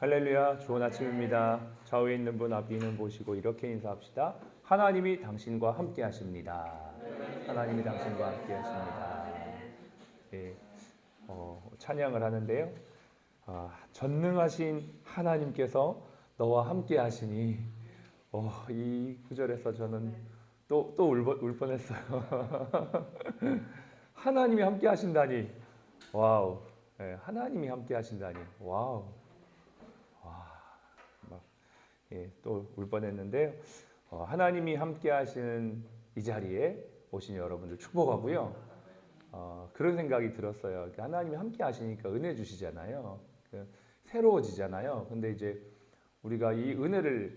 할렐루야, 좋은 아침입니다. 좌우에 있는 분, 앞에 있는 보시고 이렇게 인사합시다. 하나님이 당신과 함께 하십니다. 하나님이 당신과 함께 하십니다. 예, 찬양을 하는데요. 전능하신 하나님께서 너와 함께 하시니 이 구절에서 저는 또 울 뻔했어요. 하나님이 함께 하신다니, 와우. 예, 하나님이 함께 하신다니, 와우. 또 울 뻔했는데요. 하나님이 함께 하시는 이 자리에 오신 여러분들 축복하고요. 그런 생각이 들었어요. 하나님이 함께 하시니까 은혜 주시잖아요. 새로워지잖아요. 근데 이제 우리가 이 은혜를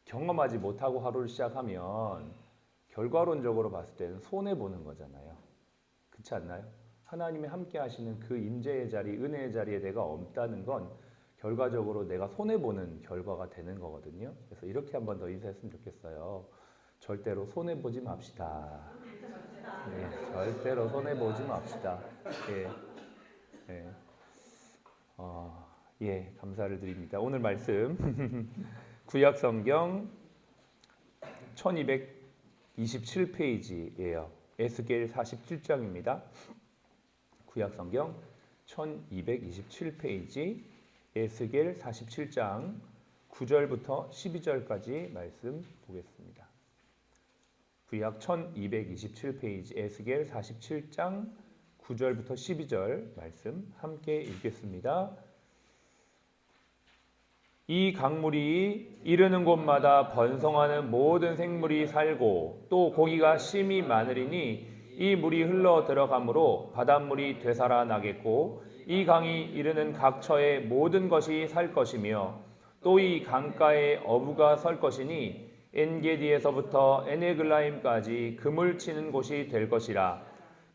경험하지 못하고 하루를 시작하면 결과론적으로 봤을 때는 손해보는 거잖아요. 그렇지 않나요? 하나님이 함께 하시는 그 임재의 자리, 은혜의 자리에 내가 없다는 건 결과적으로 내가 손해보는 결과가 되는 거거든요. 그래서 이렇게 한번 더 인사했으면 좋겠어요. 절대로 손해보지 맙시다. 네, 절대로 손해보지 맙시다. 감사를 드립니다. 오늘 말씀 구약성경 1227페이지예요. 에스겔 47장입니다. 구약성경 1227페이지 에스겔 47장 9절부터 12절까지 말씀 보겠습니다. 구약 1227페이지 에스겔 47장 9절부터 12절 말씀 함께 읽겠습니다. 이 강물이 이르는 곳마다 번성하는 모든 생물이 살고 또 고기가 심이 많으리니 이 물이 흘러 들어가므로 바닷물이 되살아나겠고 이 강이 이르는 각처의 모든 것이 살 것이며 또 이 강가에 어부가 설 것이니 엔게디에서부터 에네글라임까지 금을 치는 곳이 될 것이라.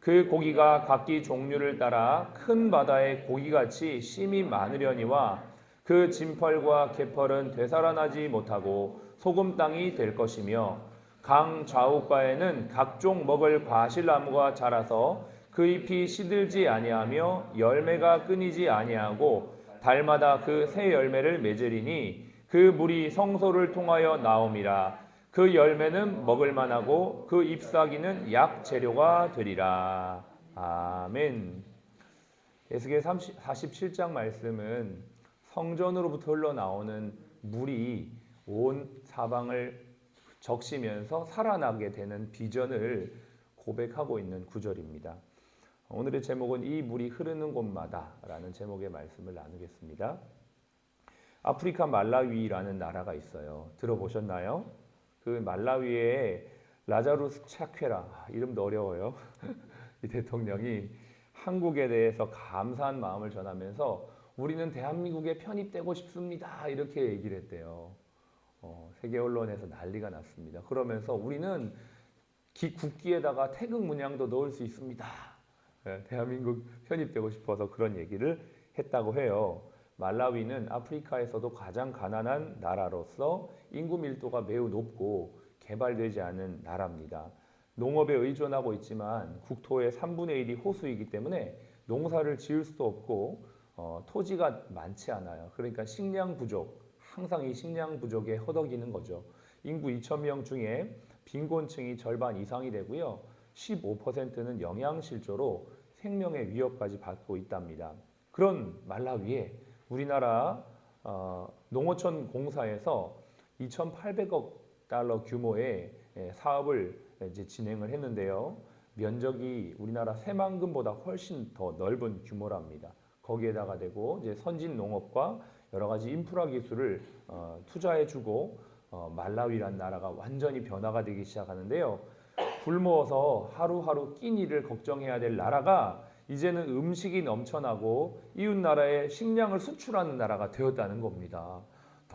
그 고기가 각기 종류를 따라 큰 바다의 고기같이 심이 많으려니와 그 진펄과 개펄은 되살아나지 못하고 소금 땅이 될 것이며 강 좌우가에는 각종 먹을 과실나무가 자라서 그 잎이 시들지 아니하며 열매가 끊이지 아니하고 달마다 그 새 열매를 맺으리니 그 물이 성소를 통하여 나옴이라. 그 열매는 먹을 만하고 그 잎사귀는 약 재료가 되리라. 아멘. 에스겔 47장 말씀은 성전으로부터 흘러나오는 물이 온 사방을 적시면서 살아나게 되는 비전을 고백하고 있는 구절입니다. 오늘의 제목은 이 물이 흐르는 곳마다 라는 제목의 말씀을 나누겠습니다. 아프리카 말라위라는 나라가 있어요. 들어보셨나요? 그 말라위에 라자루스 차퀘라, 이름도 어려워요. 이 대통령이 한국에 대해서 감사한 마음을 전하면서 우리는 대한민국에 편입되고 싶습니다. 이렇게 얘기를 했대요. 세계 언론에서 난리가 났습니다. 그러면서 우리는 국기에다가 태극 문양도 넣을 수 있습니다. 대한민국 편입되고 싶어서 그런 얘기를 했다고 해요. 말라위는 아프리카에서도 가장 가난한 나라로서 인구 밀도가 매우 높고 개발되지 않은 나라입니다. 농업에 의존하고 있지만 국토의 3분의 1이 호수이기 때문에 농사를 지을 수도 없고 토지가 많지 않아요. 그러니까 식량 부족, 항상 이 식량 부족에 허덕이는 거죠. 인구 2,000명 중에 빈곤층이 절반 이상이 되고요. 15%는 영양실조로 생명의 위협까지 받고 있답니다. 그런 말라위에 우리나라 농어촌 공사에서 2,800억 달러 규모의 사업을 이제 진행을 했는데요. 면적이 우리나라 새만금보다 훨씬 더 넓은 규모랍니다. 거기에다가 대고 이제 선진 농업과 여러 가지 인프라 기술을 투자해주고 말라위란 나라가 완전히 변화가 되기 시작하는데요. 굶어서 하루하루 끼니를 걱정해야 될 나라가 이제는 음식이 넘쳐나고 이웃 나라에 식량을 수출하는 나라가 되었다는 겁니다.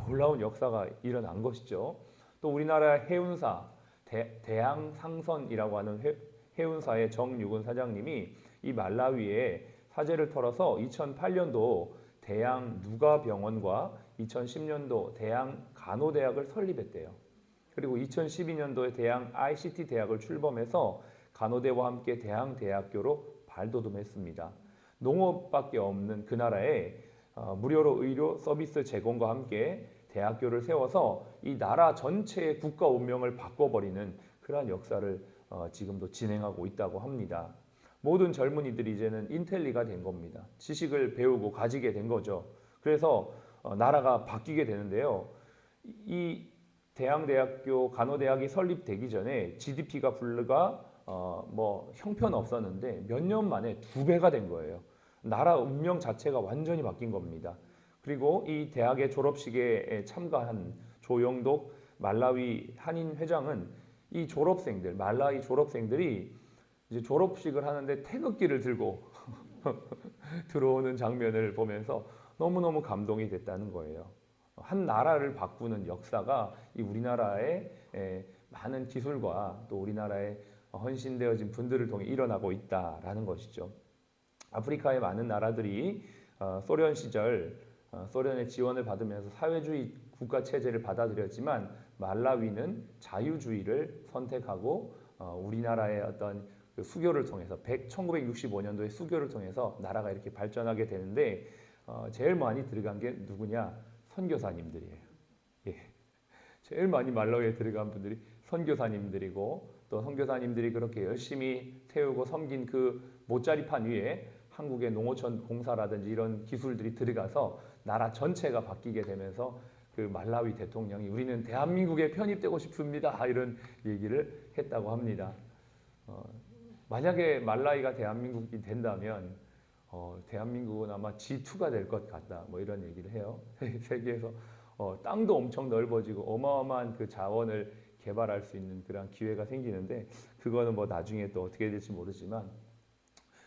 놀라운 역사가 일어난 것이죠. 또 우리나라 해운사 대양상선이라고 하는 해운사의 정유근 사장님이 이 말라위에 사재를 털어서 2008년도 대양 누가병원과 2010년도 대양 간호대학을 설립했대요. 그리고 2012년도에 대양 ICT 대학을 출범해서 간호대와 함께 대양 대학교로 발돋움했습니다. 농업밖에 없는 그 나라에 무료로 의료 서비스 제공과 함께 대학교를 세워서 이 나라 전체의 국가 운명을 바꿔버리는 그러한 역사를 지금도 진행하고 있다고 합니다. 모든 젊은이들이 이제는 인텔리가 된 겁니다. 지식을 배우고 가지게 된 거죠. 그래서 나라가 바뀌게 되는데요. 이 대학교, 간호대학이 설립되기 전에 GDP가 불과 형편없었는데 몇 년 만에 2배가 된 거예요. 나라 운명 자체가 완전히 바뀐 겁니다. 그리고 이 대학의 졸업식에 참가한 조영독 말라위 한인 회장은 이 졸업생들, 말라위 졸업생들이 이제 졸업식을 하는데 태극기를 들고 들어오는 장면을 보면서 너무너무 감동이 됐다는 거예요. 한 나라를 바꾸는 역사가 이 우리나라의 많은 기술과 또 우리나라의 헌신되어진 분들을 통해 일어나고 있다라는 것이죠. 아프리카의 많은 나라들이 소련 시절 소련의 지원을 받으면서 사회주의 국가 체제를 받아들였지만 말라위는 자유주의를 선택하고 우리나라의 어떤 그 수교를 통해서 1965년도에 수교를 통해서 나라가 이렇게 발전하게 되는데 제일 많이 들어간 게 누구냐? 선교사님들이에요. 예. 제일 많이 말라위에 들어간 분들이 선교사님들이고 또 선교사님들이 그렇게 열심히 세우고 섬긴 그 못자리판 위에 한국의 농어촌 공사라든지 이런 기술들이 들어가서 나라 전체가 바뀌게 되면서 그 말라위 대통령이 우리는 대한민국에 편입되고 싶습니다. 이런 얘기를 했다고 합니다. 만약에 말라위가 대한민국이 된다면 대한민국은 아마 G2가 될 것 같다. 뭐 이런 얘기를 해요. 세계에서 땅도 엄청 넓어지고 어마어마한 그 자원을 개발할 수 있는 그런 기회가 생기는데 그거는 뭐 나중에 또 어떻게 될지 모르지만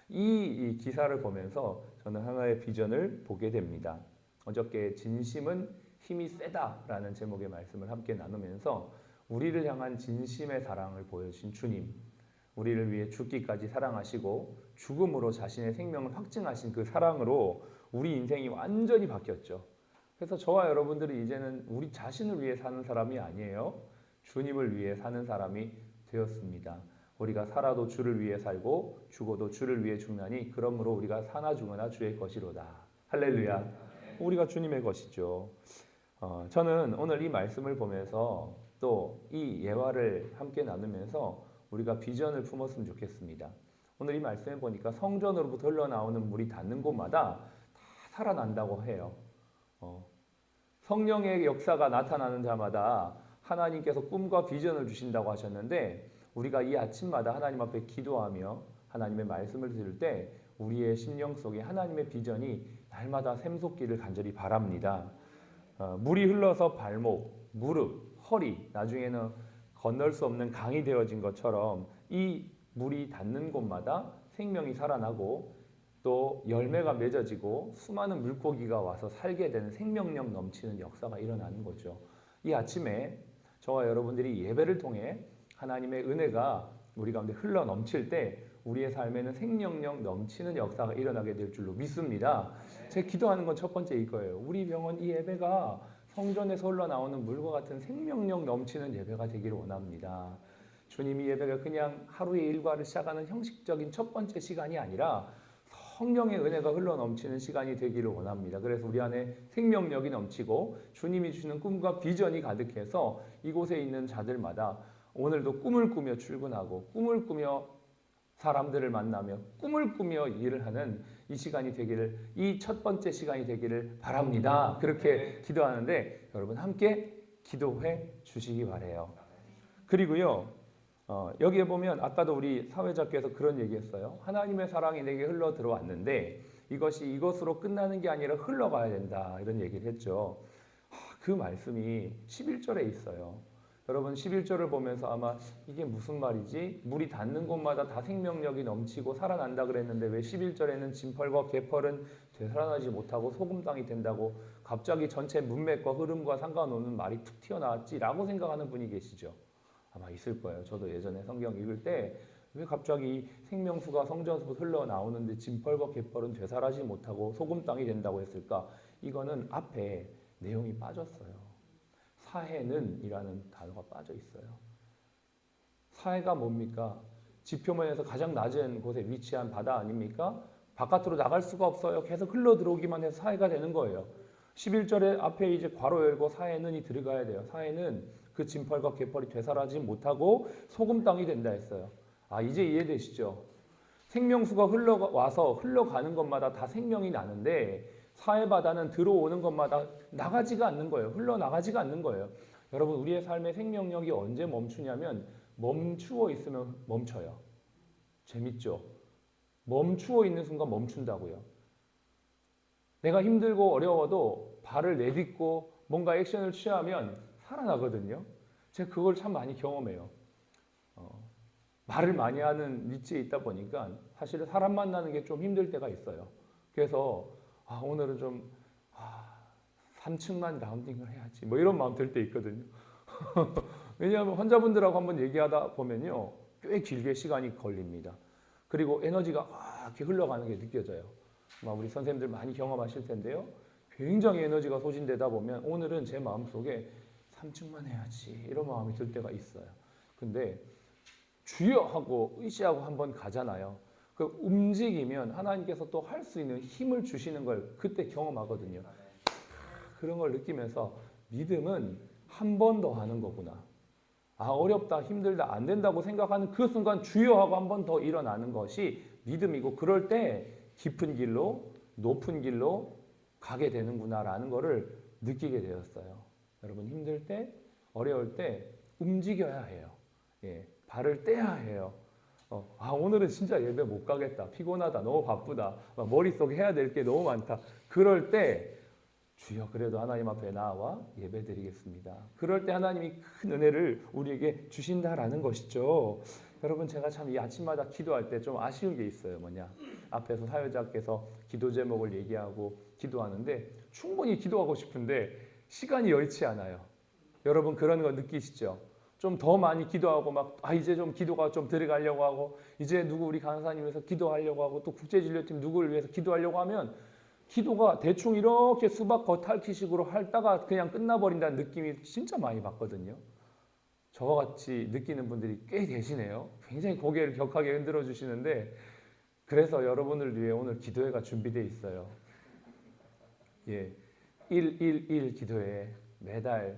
이 기사를 보면서 저는 하나의 비전을 보게 됩니다. 어저께 진심은 힘이 세다라는 제목의 말씀을 함께 나누면서 우리를 향한 진심의 사랑을 보여주신 주님, 우리를 위해 죽기까지 사랑하시고 죽음으로 자신의 생명을 확증하신 그 사랑으로 우리 인생이 완전히 바뀌었죠. 그래서 저와 여러분들이 이제는 우리 자신을 위해 사는 사람이 아니에요. 주님을 위해 사는 사람이 되었습니다. 우리가 살아도 주를 위해 살고 죽어도 주를 위해 죽나니 그러므로 우리가 사나 죽으나 주의 것이로다. 할렐루야. 우리가 주님의 것이죠. 저는 오늘 이 말씀을 보면서 또 이 예화를 함께 나누면서 우리가 비전을 품었으면 좋겠습니다. 오늘 이 말씀에 보니까 성전으로부터 흘러나오는 물이 닿는 곳마다 다 살아난다고 해요. 성령의 역사가 나타나는 자마다 하나님께서 꿈과 비전을 주신다고 하셨는데 우리가 이 아침마다 하나님 앞에 기도하며 하나님의 말씀을 들을 때 우리의 심령 속에 하나님의 비전이 날마다 샘솟기를 간절히 바랍니다. 물이 흘러서 발목, 무릎, 허리, 나중에는 건널 수 없는 강이 되어진 것처럼 이 물이 닿는 곳마다 생명이 살아나고 또 열매가 맺어지고 수많은 물고기가 와서 살게 되는 생명력 넘치는 역사가 일어나는 거죠. 이 아침에 저와 여러분들이 예배를 통해 하나님의 은혜가 우리 가운데 흘러 넘칠 때 우리의 삶에는 생명력 넘치는 역사가 일어나게 될 줄로 믿습니다. 제가 기도하는 건 첫 번째 이거예요. 우리 병원 이 예배가 성전에서 흘러나오는 물과 같은 생명력 넘치는 예배가 되기를 원합니다. 주님이 예배가 그냥 하루의 일과를 시작하는 형식적인 첫 번째 시간이 아니라 성령의 은혜가 흘러 넘치는 시간이 되기를 원합니다. 그래서 우리 안에 생명력이 넘치고 주님이 주시는 꿈과 비전이 가득해서 이곳에 있는 자들마다 오늘도 꿈을 꾸며 출근하고 꿈을 꾸며 사람들을 만나며 꿈을 꾸며 일을 하는 이 시간이 되기를, 이 첫 번째 시간이 되기를 바랍니다. 그렇게 기도하는데 여러분 함께 기도해 주시기 바래요. 그리고요, 여기에 보면 아까도 우리 사회자께서 그런 얘기했어요. 하나님의 사랑이 내게 흘러 들어왔는데 이것이 이것으로 끝나는 게 아니라 흘러가야 된다, 이런 얘기를 했죠. 그 말씀이 11절에 있어요. 여러분 11절을 보면서 아마 이게 무슨 말이지? 물이 닿는 곳마다 다 생명력이 넘치고 살아난다 그랬는데 왜 11절에는 진펄과 개펄은 되살아나지 못하고 소금땅이 된다고 갑자기 전체 문맥과 흐름과 상관없는 말이 툭 튀어나왔지? 라고 생각하는 분이 계시죠. 아마 있을 거예요. 저도 예전에 성경 읽을 때 왜 갑자기 생명수가 성전에서부터 흘러나오는데 진펄과 개펄은 되살아나지 못하고 소금땅이 된다고 했을까? 이거는 앞에 내용이 빠졌어요. 사해는 이라는 단어가 빠져 있어요. 사해가 뭡니까? 지표면에서 가장 낮은 곳에 위치한 바다 아닙니까? 바깥으로 나갈 수가 없어요. 계속 흘러 들어오기만 해서 사해가 되는 거예요. 11절에 앞에 이제 괄호 열고 사해는 이 들어가야 돼요. 사해는 그 진펄과 개펄이 되살아나지 못하고 소금 땅이 된다 했어요. 아, 이제 이해되시죠? 생명수가 흘러와서 흘러가는 것마다 다 생명이 나는데 사해바다는 들어오는 것마다 나가지가 않는 거예요. 흘러나가지가 않는 거예요. 여러분, 우리의 삶의 생명력이 언제 멈추냐면 멈추어 있으면 멈춰요. 재밌죠? 멈추어 있는 순간 멈춘다고요. 내가 힘들고 어려워도 발을 내딛고 뭔가 액션을 취하면 살아나거든요. 제가 그걸 참 많이 경험해요. 말을 많이 하는 니치에 있다 보니까 사실은 사람 만나는 게 좀 힘들 때가 있어요. 그래서 오늘은 좀 3층만 라운딩을 해야지 뭐 이런 마음 들 때 있거든요. 왜냐하면 환자분들하고 한번 얘기하다 보면요, 꽤 길게 시간이 걸립니다. 그리고 에너지가 이렇게 흘러가는 게 느껴져요. 우리 선생님들 많이 경험하실 텐데요. 굉장히 에너지가 소진되다 보면 오늘은 제 마음속에 3층만 해야지 이런 마음이 들 때가 있어요. 근데 주여 하고 의지하고 한번 가잖아요. 그 움직이면 하나님께서 또 할 수 있는 힘을 주시는 걸 그때 경험하거든요. 그런 걸 느끼면서 믿음은 한 번 더 하는 거구나. 어렵다, 힘들다, 안 된다고 생각하는 그 순간 주여 하고 한 번 더 일어나는 것이 믿음이고, 그럴 때 깊은 길로, 높은 길로 가게 되는구나라는 거를 느끼게 되었어요. 여러분, 힘들 때, 어려울 때 움직여야 해요. 발을 떼야 해요. 오늘은 진짜 예배 못 가겠다. 피곤하다. 너무 바쁘다. 머릿속에 해야 될 게 너무 많다. 그럴 때 주여, 그래도 하나님 앞에 나와 예배 드리겠습니다. 그럴 때 하나님이 큰 은혜를 우리에게 주신다라는 것이죠. 여러분, 제가 참 이 아침마다 기도할 때 좀 아쉬운 게 있어요. 뭐냐? 앞에서 사회자께서 기도 제목을 얘기하고 기도하는데 충분히 기도하고 싶은데 시간이 여의치 않아요. 여러분, 그런 거 느끼시죠? 좀 더 많이 기도하고 이제 좀 기도가 좀 들어가려고 하고, 이제 누구 우리 간사님 위해서 기도하려고 하고, 또 국제진료팀 누구를 위해서 기도하려고 하면 기도가 대충 이렇게 수박 겉핥기식으로 하다가 그냥 끝나버린다는 느낌이 진짜 많이 받거든요. 저와 같이 느끼는 분들이 꽤 계시네요. 굉장히 고개를 격하게 흔들어 주시는데, 그래서 여러분을 위해 오늘 기도회가 준비되어 있어요. 111 기도회, 매달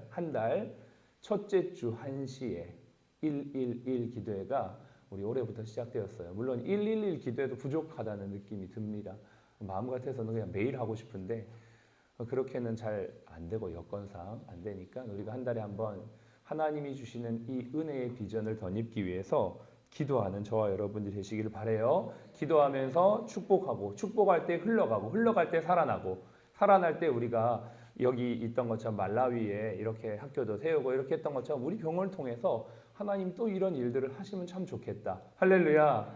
한 달 첫째 주 1시에 111 기도회가 우리 올해부터 시작되었어요. 물론 111 기도회도 부족하다는 느낌이 듭니다. 마음 같아서는 그냥 매일 하고 싶은데 그렇게는 잘 안 되고, 여건상 안 되니까 우리가 한 달에 한 번 하나님이 주시는 이 은혜의 비전을 덧입기 위해서 기도하는 저와 여러분들이 되시기를 바라요. 기도하면서 축복하고, 축복할 때 흘러가고, 흘러갈 때 살아나고, 살아날 때 우리가 여기 있던 것처럼 말라위에 이렇게 학교도 세우고 이렇게 했던 것처럼 우리 병원을 통해서 하나님 또 이런 일들을 하시면 참 좋겠다. 할렐루야.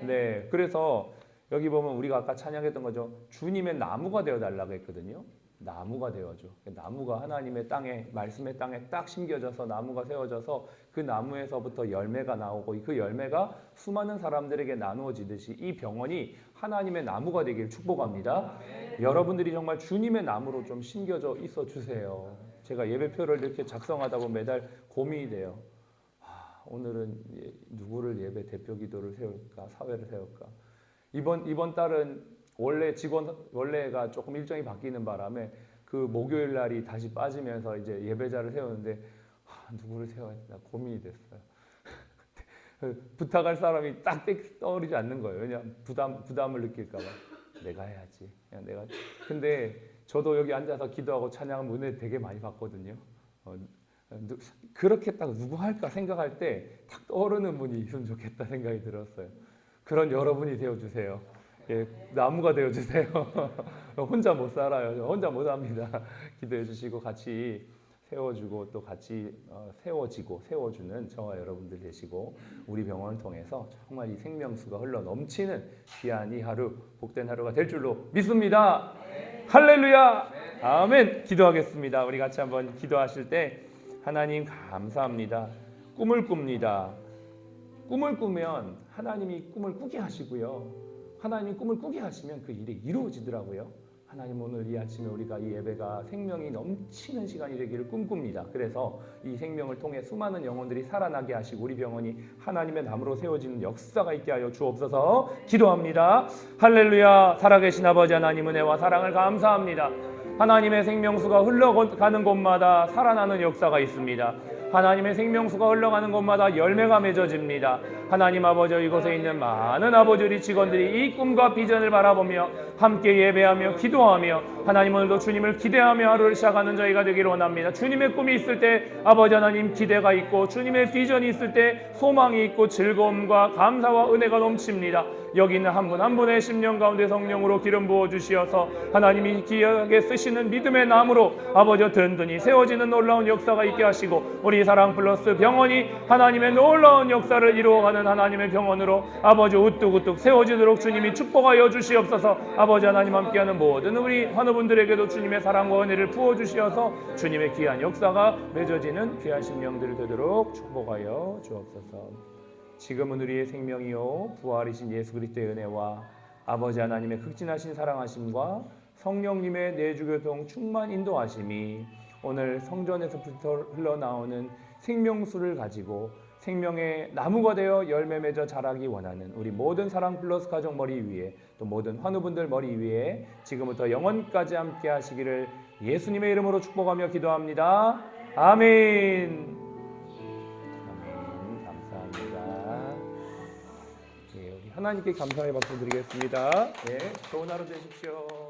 네, 그래서 여기 보면 우리가 아까 찬양했던 거죠. 주님의 나무가 되어달라고 했거든요. 나무가 되어줘. 나무가 하나님의 땅에, 말씀의 땅에 딱 심겨져서 나무가 세워져서 그 나무에서부터 열매가 나오고, 그 열매가 수많은 사람들에게 나누어지듯이 이 병원이 하나님의 나무가 되길 축복합니다. 여러분들이 정말 주님의 나무로 좀 심겨져 있어 주세요. 제가 예배표를 이렇게 작성하다 보면 매달 고민이 돼요. 오늘은 누구를 예배 대표 기도를 세울까, 사회를 세울까. 이번 달은 원래가 조금 일정이 바뀌는 바람에 그 목요일 날이 다시 빠지면서 이제 예배자를 세우는데 누구를 세워야 되나 고민이 됐어요. 부탁할 사람이 딱 떠오르지 않는 거예요. 왜냐하면 부담을 느낄까 봐. 내가 해야지. 그냥 내가. 근데 저도 여기 앉아서 기도하고 찬양하면 은혜 되게 많이 받거든요. 그렇게 딱 누구 할까 생각할 때 딱 떠오르는 분이 있으면 좋겠다 생각이 들었어요. 그런 여러분이 되어주세요. 나무가 되어주세요. 혼자 못 살아요. 혼자 못 합니다. 기도해 주시고 같이 세워주고, 또 같이 세워지고 세워주는 저와 여러분들 되시고, 우리 병원을 통해서 정말 이 생명수가 흘러 넘치는 귀한 이 하루, 복된 하루가 될 줄로 믿습니다. 할렐루야. 아멘. 기도하겠습니다. 우리 같이 한번 기도하실 때, 하나님 감사합니다. 꿈을 꿉니다. 꿈을 꾸면 하나님이 꿈을 꾸게 하시고요. 하나님이 꿈을 꾸게 하시면 그 일이 이루어지더라고요. 하나님, 오늘 이 아침에 우리가 이 예배가 생명이 넘치는 시간이 되기를 꿈꿉니다. 그래서 이 생명을 통해 수많은 영혼들이 살아나게 하시고 우리 병원이 하나님의 나무로 세워지는 역사가 있게 하여 주옵소서. 기도합니다. 할렐루야. 살아계신 아버지 하나님, 은혜와 사랑을 감사합니다. 하나님의 생명수가 흘러가는 곳마다 살아나는 역사가 있습니다. 하나님의 생명수가 흘러가는 곳마다 열매가 맺어집니다. 하나님 아버지, 이곳에 있는 많은 아버지 우리 직원들이 이 꿈과 비전을 바라보며 함께 예배하며 기도하며 하나님, 오늘도 주님을 기대하며 하루를 시작하는 저희가 되기를 원합니다. 주님의 꿈이 있을 때 아버지 하나님 기대가 있고, 주님의 비전이 있을 때 소망이 있고 즐거움과 감사와 은혜가 넘칩니다. 여기 있는 한 분 한 분의 심령 가운데 성령으로 기름 부어 주시어서 하나님이 귀하게 쓰시는 믿음의 나무로 아버지 든든히 세워지는 놀라운 역사가 있게 하시고, 우리 사랑 플러스 병원이 하나님의 놀라운 역사를 이루어가는 하나님의 병원으로 아버지 우뚝우뚝 세워지도록 주님이 축복하여 주시옵소서. 아버지 하나님, 함께하는 모든 우리 환우분들에게도 주님의 사랑과 은혜를 부어 주시어서 주님의 귀한 역사가 맺어지는 귀한 심령들이 되도록 축복하여 주옵소서. 지금은 우리의 생명이요 부활이신 예수 그리스도의 은혜와 아버지 하나님의 극진하신 사랑하심과 성령님의 내주교통 충만 인도하심이 오늘 성전에서부터 흘러나오는 생명수를 가지고 생명의 나무가 되어 열매 맺어 자라기 원하는 우리 모든 사랑 플러스 가족 머리 위에, 또 모든 환우분들 머리 위에 지금부터 영원까지 함께 하시기를 예수님의 이름으로 축복하며 기도합니다. 아멘. 하나님께 감사의 박수 드리겠습니다. 네, 좋은 하루 되십시오.